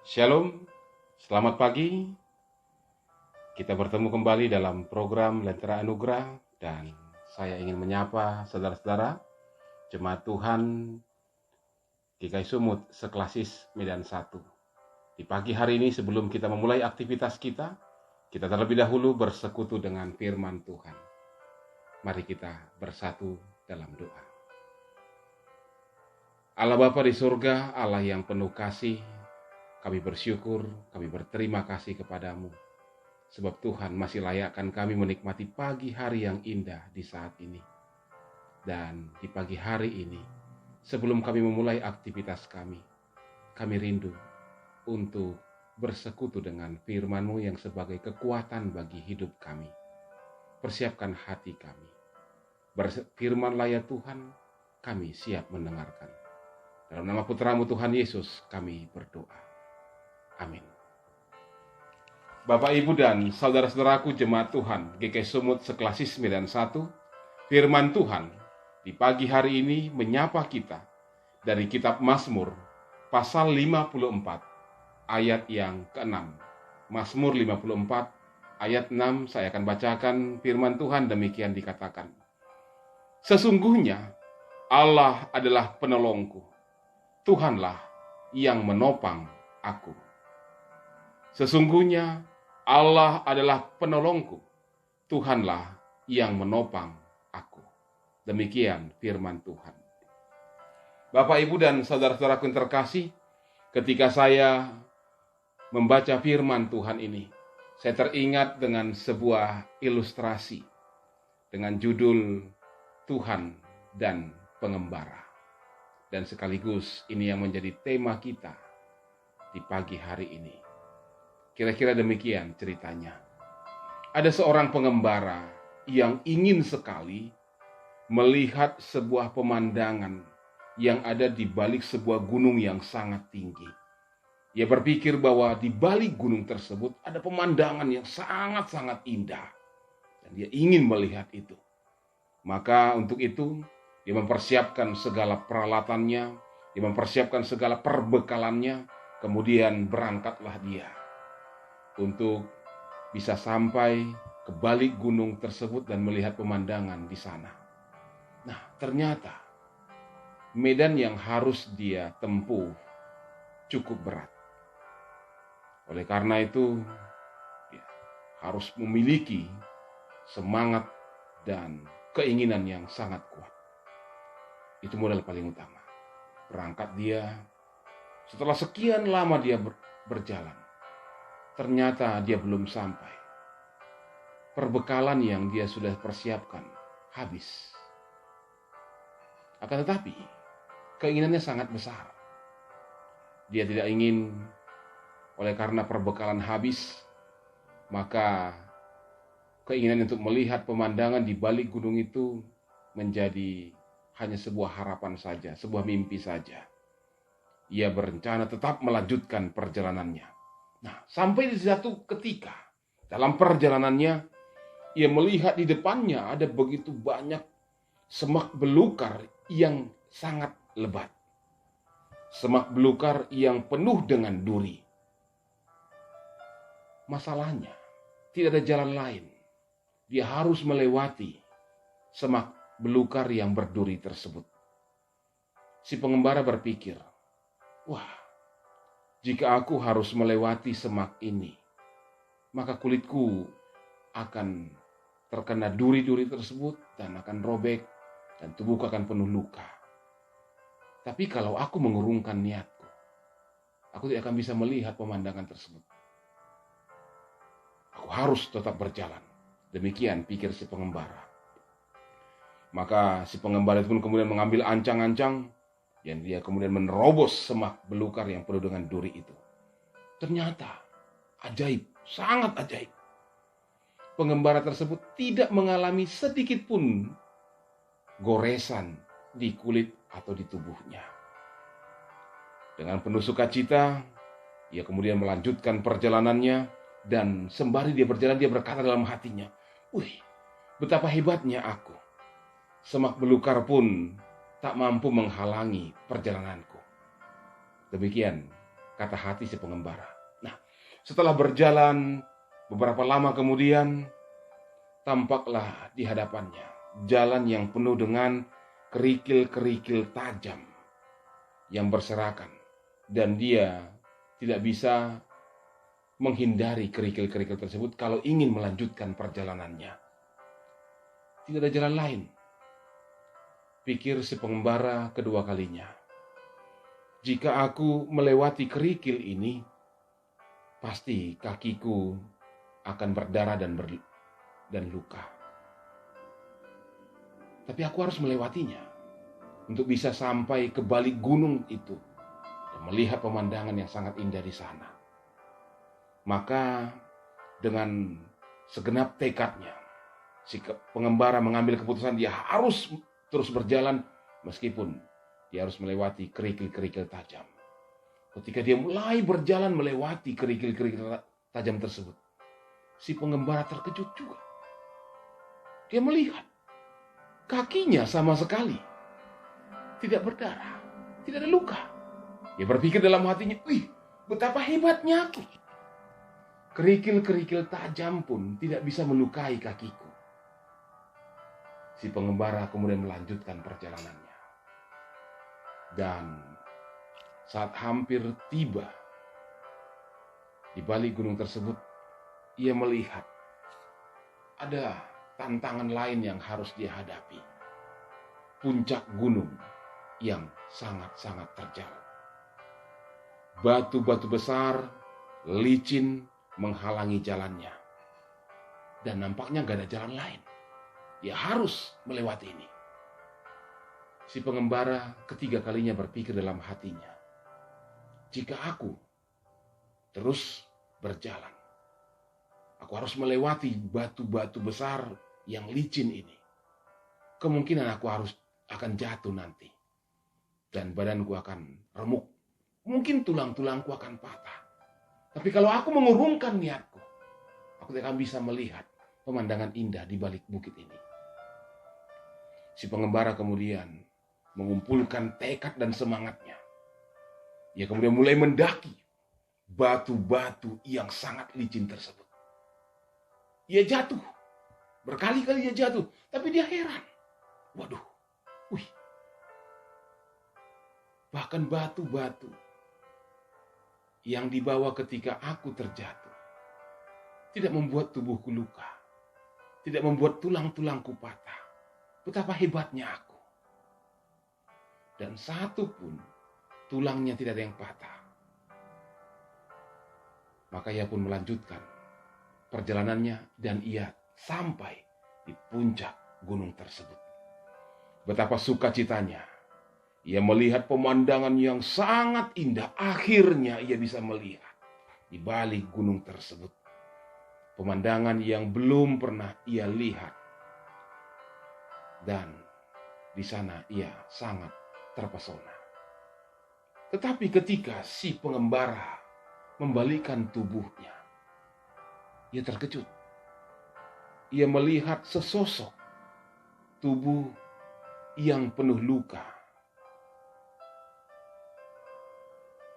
Shalom, selamat pagi. Kita bertemu kembali dalam program Lentera Anugerah dan saya ingin menyapa saudara-saudara Jemaat Tuhan GKI Sumut Seklasis Medan 1. Di pagi hari ini sebelum kita memulai aktivitas kita terlebih dahulu bersekutu dengan firman Tuhan. Mari kita bersatu dalam doa. Allah Bapa di surga, Allah yang penuh kasih, kami bersyukur, kami berterima kasih kepadamu. Sebab Tuhan masih layakkan kami menikmati pagi hari yang indah di saat ini. Dan di pagi hari ini, sebelum kami memulai aktivitas kami rindu untuk bersekutu dengan firman-Mu yang sebagai kekuatan bagi hidup kami. Persiapkan hati kami. Berfirmanlah ya Tuhan, kami siap mendengarkan. Dalam nama Putra-Mu Tuhan Yesus kami berdoa. Amin. Bapak, Ibu, dan saudara-saudaraku Jemaat Tuhan GKI Sumut Seklasis Medan 1, firman Tuhan di pagi hari ini menyapa kita dari kitab Mazmur pasal 54 ayat yang ke-6. Mazmur 54 ayat 6 saya akan bacakan firman Tuhan demikian dikatakan. Sesungguhnya Allah adalah penolongku, Tuhanlah yang menopang aku. Sesungguhnya Allah adalah penolongku, Tuhanlah yang menopang aku. Demikian firman Tuhan. Bapak, Ibu, dan saudara-saudaraku yang terkasih, ketika saya membaca firman Tuhan ini, saya teringat dengan sebuah ilustrasi dengan judul Tuhan dan Pengembara. Dan sekaligus ini yang menjadi tema kita di pagi hari ini. Kira-kira demikian ceritanya. Ada seorang pengembara yang ingin sekali melihat sebuah pemandangan yang ada di balik sebuah gunung yang sangat tinggi. Ia berpikir bahwa di balik gunung tersebut ada pemandangan yang sangat-sangat indah. Dan dia ingin melihat itu. Maka untuk itu, dia mempersiapkan segala peralatannya, dia mempersiapkan segala perbekalannya, kemudian berangkatlah dia untuk bisa sampai ke balik gunung tersebut dan melihat pemandangan di sana. Nah, ternyata medan yang harus dia tempuh cukup berat. Oleh karena itu, dia harus memiliki semangat dan keinginan yang sangat kuat. Itu modal paling utama. Berangkat dia, setelah sekian lama dia berjalan, ternyata dia belum sampai. Perbekalan yang dia sudah persiapkan habis. Akan tetapi, keinginannya sangat besar. Dia tidak ingin, oleh karena perbekalan habis, maka keinginan untuk melihat pemandangan di balik gunung itu menjadi hanya sebuah harapan saja, sebuah mimpi saja. Ia berencana tetap melanjutkan perjalanannya. Nah, sampai di satu ketika dalam perjalanannya, ia melihat di depannya ada begitu banyak semak belukar yang sangat lebat. Semak belukar yang penuh dengan duri. Masalahnya, tidak ada jalan lain. Dia harus melewati semak belukar yang berduri tersebut. Si pengembara berpikir, wah, jika aku harus melewati semak ini, maka kulitku akan terkena duri-duri tersebut dan akan robek dan tubuhku akan penuh luka. Tapi kalau aku mengurungkan niatku, aku tidak akan bisa melihat pemandangan tersebut. Aku harus tetap berjalan. Demikian pikir si pengembara. Maka si pengembara itu pun kemudian mengambil ancang-ancang dan dia kemudian menerobos semak belukar yang penuh dengan duri itu. Ternyata ajaib, sangat ajaib. Pengembara tersebut tidak mengalami sedikit pun goresan di kulit atau di tubuhnya. Dengan penuh sukacita, ia kemudian melanjutkan perjalanannya dan sembari dia berjalan dia berkata dalam hatinya, "Wih, betapa hebatnya aku. Semak belukar pun tak mampu menghalangi perjalananku." Demikian kata hati si pengembara. Nah, setelah berjalan beberapa lama kemudian, tampaklah di hadapannya jalan yang penuh dengan kerikil-kerikil tajam yang berserakan. Dan dia tidak bisa menghindari kerikil-kerikil tersebut kalau ingin melanjutkan perjalanannya. Tidak ada jalan lain, pikir si pengembara kedua kalinya. Jika aku melewati kerikil ini, pasti kakiku akan berdarah dan luka. Tapi aku harus melewatinya untuk bisa sampai ke balik gunung itu dan melihat pemandangan yang sangat indah di sana. Maka dengan segenap tekadnya, si pengembara mengambil keputusan dia harus terus berjalan meskipun dia harus melewati kerikil-kerikil tajam. Ketika dia mulai berjalan melewati kerikil-kerikil tajam tersebut, si pengembara terkejut juga. Dia melihat kakinya sama sekali tidak berdarah, tidak ada luka. Dia berpikir dalam hatinya, wih, betapa hebatnya aku. Kerikil-kerikil tajam pun tidak bisa melukai kakiku. Si pengembara kemudian melanjutkan perjalanannya. Dan saat hampir tiba di balik gunung tersebut, ia melihat ada tantangan lain yang harus dia hadapi. Puncak gunung yang sangat-sangat terjal. Batu-batu besar, licin menghalangi jalannya. Dan nampaknya gak ada jalan lain. Dia harus melewati ini. Si pengembara ketiga kalinya berpikir dalam hatinya, jika aku terus berjalan, aku harus melewati batu-batu besar yang licin ini. Kemungkinan aku akan jatuh nanti. Dan badanku akan remuk. Mungkin tulang-tulangku akan patah. Tapi kalau aku mengurungkan niatku, aku tidak akan bisa melihat pemandangan indah di balik bukit ini. Si pengembara kemudian mengumpulkan tekad dan semangatnya. Ia kemudian mulai mendaki batu-batu yang sangat licin tersebut. Ia jatuh. Berkali-kali dia jatuh. Tapi dia heran. Waduh. Bahkan batu-batu yang dibawa ketika aku terjatuh tidak membuat tubuhku luka. Tidak membuat tulang-tulangku patah. Betapa hebatnya aku. Dan satu pun tulangnya tidak ada yang patah. Maka ia pun melanjutkan perjalanannya dan ia sampai di puncak gunung tersebut. Betapa sukacitanya. Ia melihat pemandangan yang sangat indah. Akhirnya ia bisa melihat di balik gunung tersebut pemandangan yang belum pernah ia lihat. Dan di sana ia sangat terpesona. Tetapi ketika si pengembara membalikkan tubuhnya, ia terkejut. Ia melihat sesosok tubuh yang penuh luka.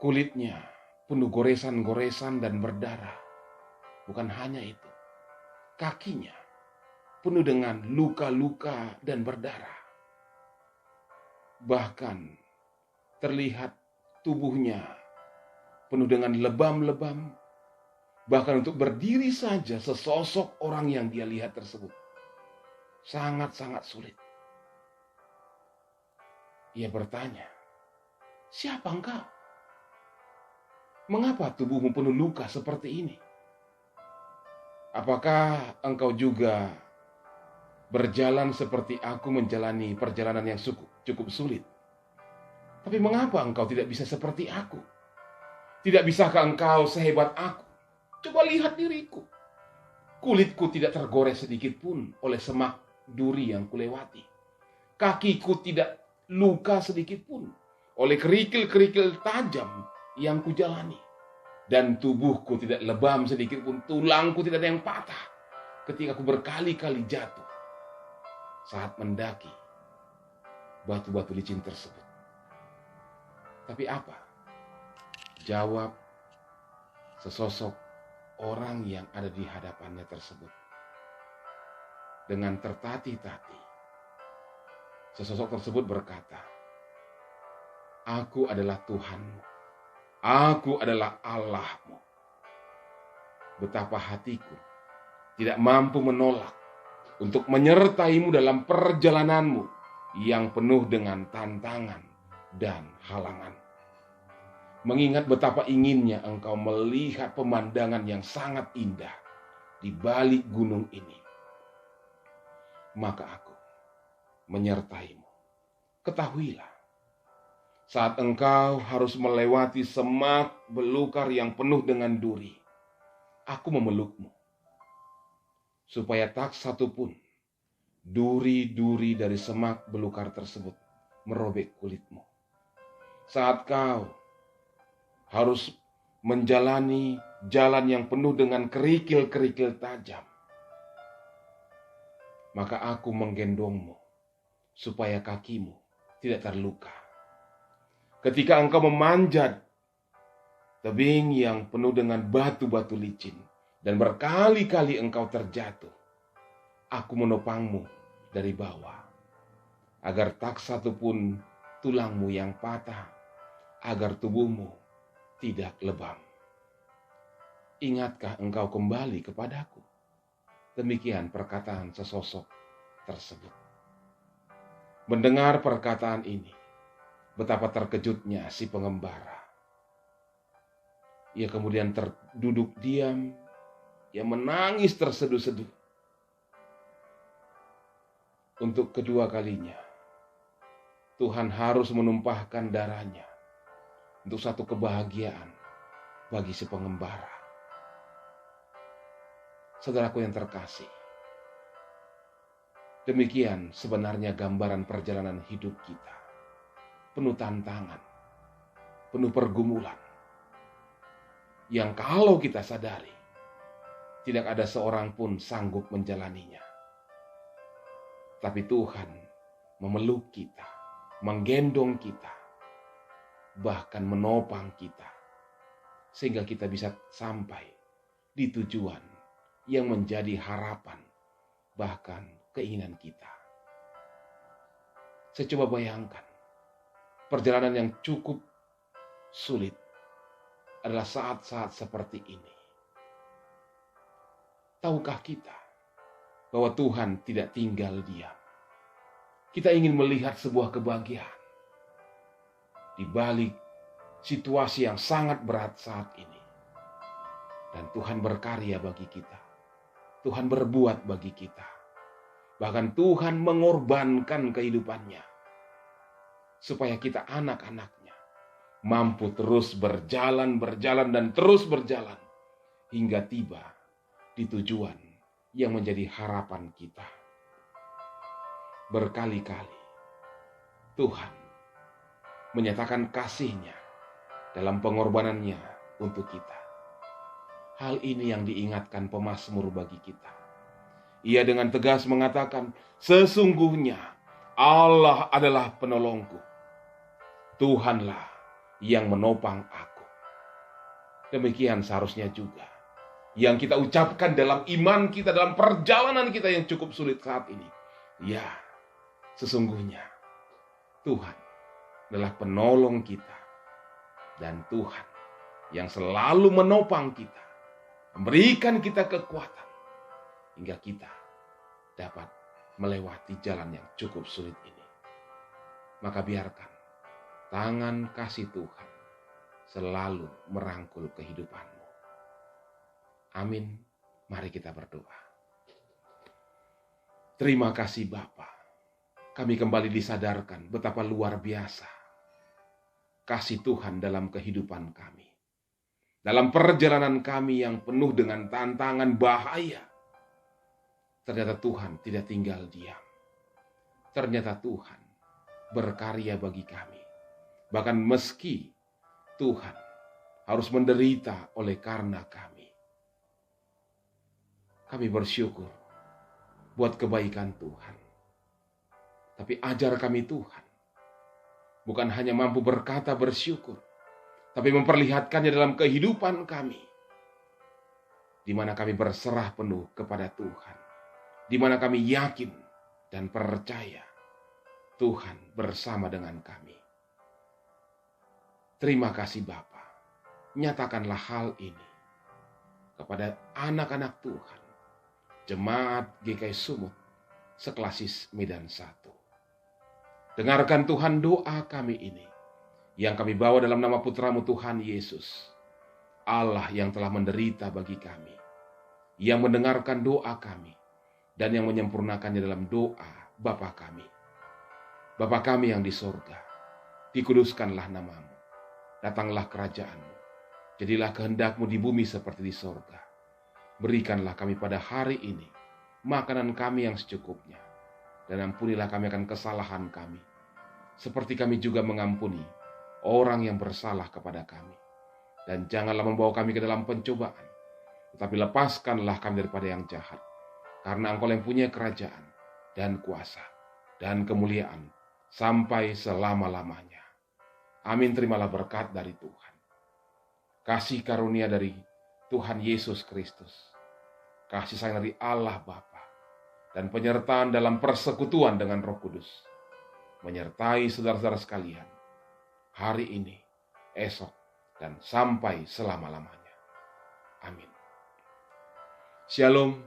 Kulitnya penuh goresan-goresan dan berdarah. Bukan hanya itu, kakinya penuh dengan luka-luka dan berdarah. Bahkan terlihat tubuhnya penuh dengan lebam-lebam. Bahkan untuk berdiri saja sesosok orang yang dia lihat tersebut sangat-sangat sulit. Ia bertanya, siapa engkau? Mengapa tubuhmu penuh luka seperti ini? Apakah engkau juga berjalan seperti aku menjalani perjalanan yang cukup sulit? Tapi mengapa engkau tidak bisa seperti aku? Tidak bisakah engkau sehebat aku? Coba lihat diriku. Kulitku tidak tergores sedikit pun oleh semak duri yang kulewati. Kakiku tidak luka sedikit pun oleh kerikil-kerikil tajam yang kujalani. Dan tubuhku tidak lebam sedikit pun, tulangku tidak ada yang patah ketika aku berkali-kali jatuh saat mendaki batu-batu licin tersebut. Tapi apa Jawab sesosok orang yang ada di hadapannya tersebut. Dengan tertatih-tatih, sesosok tersebut berkata, "Aku adalah Tuhanmu, aku adalah Allahmu." Betapa hatiku tidak mampu menolak untuk menyertaimu dalam perjalananmu yang penuh dengan tantangan dan halangan. Mengingat betapa inginnya engkau melihat pemandangan yang sangat indah di balik gunung ini, maka aku menyertaimu. Ketahuilah, saat engkau harus melewati semak belukar yang penuh dengan duri, aku memelukmu, supaya tak satu pun duri-duri dari semak belukar tersebut merobek kulitmu. Saat kau harus menjalani jalan yang penuh dengan kerikil-kerikil tajam, maka aku menggendongmu supaya kakimu tidak terluka. Ketika engkau memanjat tebing yang penuh dengan batu-batu licin dan berkali-kali engkau terjatuh, aku menopangmu dari bawah, agar tak satu pun tulangmu yang patah, agar tubuhmu tidak lebam. Ingatkah engkau kembali kepadaku? Demikian perkataan sesosok tersebut. Mendengar perkataan ini, betapa terkejutnya si pengembara. Ia kemudian terduduk diam, ia menangis terseduh-seduh. Untuk kedua kalinya, Tuhan harus menumpahkan darahnya untuk satu kebahagiaan bagi si pengembara. Saudaraku yang terkasih, demikian sebenarnya gambaran perjalanan hidup kita. Penuh tantangan, penuh pergumulan, yang kalau kita sadari, tidak ada seorang pun sanggup menjalaninya. Tapi Tuhan memeluk kita, menggendong kita, bahkan menopang kita, sehingga kita bisa sampai di tujuan yang menjadi harapan, bahkan keinginan kita. Saya coba bayangkan, perjalanan yang cukup sulit adalah saat-saat seperti ini. Tahukah kita bahwa Tuhan tidak tinggal diam? Kita ingin melihat sebuah kebahagiaan di balik situasi yang sangat berat saat ini. Dan Tuhan berkarya bagi kita. Tuhan berbuat bagi kita. Bahkan Tuhan mengorbankan kehidupannya, supaya kita anak-anaknya mampu terus berjalan dan terus berjalan hingga tiba di tujuan yang menjadi harapan kita. Berkali-kali Tuhan menyatakan kasih-Nya dalam pengorbanannya untuk kita. Hal ini yang diingatkan pemazmur bagi kita. Ia dengan tegas mengatakan, "Sesungguhnya Allah adalah penolongku. Tuhanlah yang menopang aku." Demikian seharusnya juga yang kita ucapkan dalam iman kita, dalam perjalanan kita yang cukup sulit saat ini. Ya, sesungguhnya Tuhan adalah penolong kita. Dan Tuhan yang selalu menopang kita, memberikan kita kekuatan, hingga kita dapat melewati jalan yang cukup sulit ini. Maka biarkan tangan kasih Tuhan selalu merangkul kehidupanmu. Amin. Mari kita berdoa. Terima kasih Bapa. Kami kembali disadarkan betapa luar biasa kasih Tuhan dalam kehidupan kami. Dalam perjalanan kami yang penuh dengan tantangan bahaya, ternyata Tuhan tidak tinggal diam. Ternyata Tuhan berkarya bagi kami. Bahkan meski Tuhan harus menderita oleh karena kami. Kami bersyukur buat kebaikan Tuhan. Tapi ajar kami Tuhan, bukan hanya mampu berkata bersyukur, tapi memperlihatkannya dalam kehidupan kami, di mana kami berserah penuh kepada Tuhan, di mana kami yakin dan percaya Tuhan bersama dengan kami. Terima kasih Bapa, nyatakanlah hal ini kepada anak-anak Tuhan, Jemaat GKI Sumut, Seklasis Medan 1. Dengarkan Tuhan doa kami ini, yang kami bawa dalam nama Putramu Tuhan Yesus, Allah yang telah menderita bagi kami, yang mendengarkan doa kami, dan yang menyempurnakannya dalam doa Bapa kami. Bapa kami yang di sorga, dikuduskanlah namamu, datanglah kerajaanmu, jadilah kehendakmu di bumi seperti di sorga. Berikanlah kami pada hari ini makanan kami yang secukupnya, dan ampunilah kami akan kesalahan kami, seperti kami juga mengampuni orang yang bersalah kepada kami. Dan janganlah membawa kami ke dalam pencobaan, tetapi lepaskanlah kami daripada yang jahat. Karena Engkau yang punya kerajaan, dan kuasa, dan kemuliaan, sampai selama-lamanya. Amin. Terimalah berkat dari Tuhan. Kasih karunia dari Tuhan Yesus Kristus, kasih sayang dari Allah Bapa, dan penyertaan dalam persekutuan dengan Roh Kudus, menyertai saudara-saudara sekalian, hari ini, esok, dan sampai selama-lamanya. Amin. Shalom,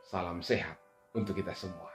salam sehat untuk kita semua.